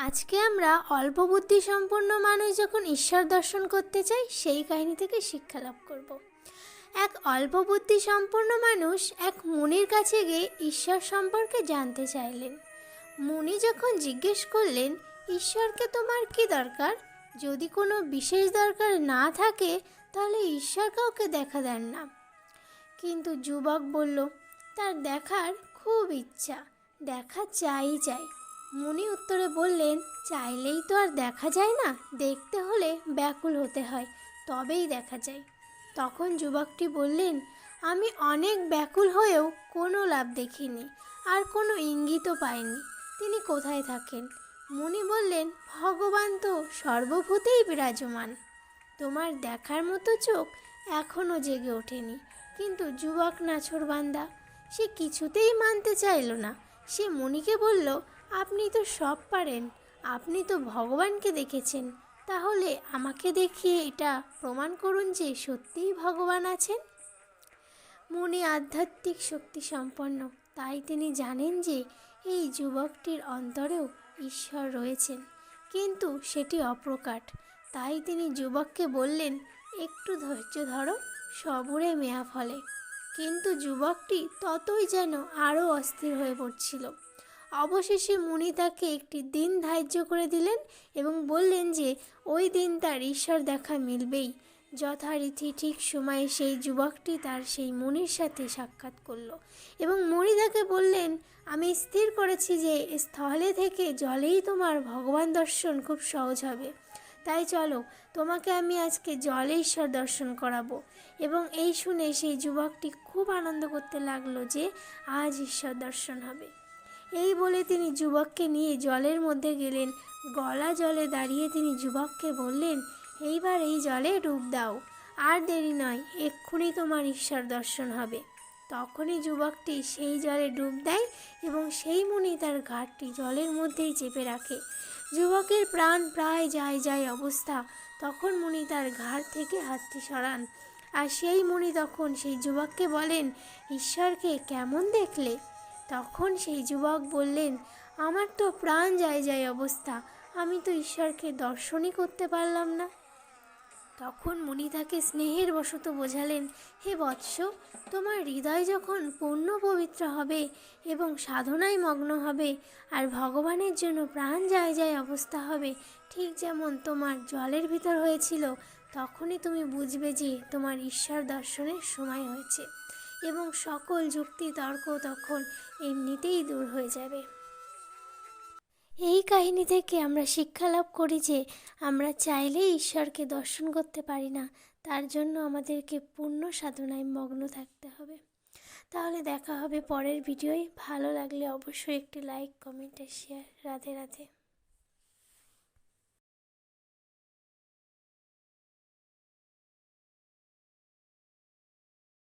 আজকে আমরা অল্প বুদ্ধি সম্পন্ন মানুষ যখন ঈশ্বর দর্শন করতে চাই সেই কাহিনী থেকে শিক্ষা লাভ করব। এক অল্প বুদ্ধি সম্পন্ন মানুষ এক মুনির কাছে গিয়ে ঈশ্বর সম্পর্কে জানতে চাইলেন। মুনি যখন জিজ্ঞেস করলেন, ঈশ্বরকে তোমার কি দরকার? যদি কোনো বিশেষ দরকার না থাকে তাহলে ঈশ্বর কাউকে দেখা দেন না। কিন্তু যুবক বলল, তার দেখার খুব ইচ্ছা, দেখা চাই। মুনি উত্তরে বললেন, চাইলেই তো আর দেখা যায় না, দেখতে হলে ব্যাকুল হতে হয়, তবেই দেখা যায়। তখন যুবকটি বললেন, আমি অনেক ব্যাকুল হয়েও কোনো লাভ দেখিনি, আর কোনো ইঙ্গিতও পাইনি। তিনি কোথায় থাকেন? মুনি বললেন, ভগবান তো সর্বভূতেই বিরাজমান। তোমার দেখার মতো চোখ এখনও জেগে ওঠেনি। কিন্তু যুবক নাছোড়বান্দা, সে কিছুতেই মানতে চাইল না। সে মুনিকে বলল, আপনি তো সব পারেন, আপনি তো ভগবানকে দেখেছেন, তাহলে আমাকে দেখিয়ে এটা প্রমাণ করুন যে সত্যিই ভগবান আছেন। মুনি আধ্যাত্মিক শক্তি সম্পন্ন, তাই তিনি জানেন যে এই যুবকটির অন্তরেও ঈশ্বর রয়েছেন, কিন্তু সেটি অপ্রকাট। তাই তিনি যুবককে বললেন, একটু ধৈর্য ধরো, সবুরে মেয়া ফলে। কিন্তু যুবকটি ততই যেন আরও অস্থির হয়ে পড়ছিল। অবশেষে মুনি তাকে একটি দিন ধার্য করে দিলেন এবং বললেন যে ওই দিন তার ঈশ্বর দেখা মিলবেই। যথারীতি ঠিক সময়ে সেই যুবকটি তার সেই মুনির সাথে সাক্ষাৎ করল এবং মুনি তাকে বললেন, আমি স্থির করেছি যে স্থলে থেকে জলেই তোমার ভগবান দর্শন খুব সহজ হবে। তাই চলো, তোমাকে আমি আজকে জলে ঈশ্বর দর্শন করাবো। এবং এই শুনে সেই যুবকটি খুব আনন্দ করতে লাগলো যে আজ ঈশ্বর দর্শন হবে। এই বলে তিনি যুবককে নিয়ে জলের মধ্যে গেলেন। গলা জলে দাঁড়িয়ে তিনি যুবককে বললেন, এইবার এই জলে ডুব দাও, আর দেরি নয়, এক্ষুনি তোমার ঈশ্বর দর্শন হবে। তখনই যুবকটি সেই জলে ডুব দেয় এবং সেই মুনি তার ঘাটটি জলের মধ্যেই চেপে রাখে। যুবকের প্রাণ প্রায় যায় অবস্থা। তখন মুনি তার ঘাড় থেকে হাতটি সরান, আর সেই মুনি তখন সেই যুবককে বলেন, ঈশ্বরকে কেমন দেখলে? তখন সেই যুবক বললেন, আমার তো প্রাণ যায় অবস্থা, আমি তো ঈশ্বরকে দর্শনই করতে পারলাম না। তখন মুনি তাকে স্নেহের বশত বোঝালেন, হে বৎস, তোমার হৃদয় যখন পূর্ণ পবিত্র হবে এবং সাধনায় মগ্ন হবে আর ভগবানের জন্য প্রাণ যায় অবস্থা হবে, ঠিক যেমন তোমার জলের ভিতর হয়েছিল, তখনই তুমি বুঝবে যে তোমার ঈশ্বর দর্শনের সময় হয়েছে এবং সকল যুক্তি তর্ক তখন এমনিতেই দূর হয়ে যাবে। এই কাহিনী থেকে আমরা শিক্ষা লাভ করি যে আমরা চাইলেই ঈশ্বরকে দর্শন করতে পারি না, তার জন্য আমাদেরকে পূর্ণ সাধনায় মগ্ন থাকতে হবে। তাহলে দেখা হবে পরের ভিডিওয়। ভালো লাগলে অবশ্যই একটি লাইক, কমেন্ট আর শেয়ার। রাধে রাধে।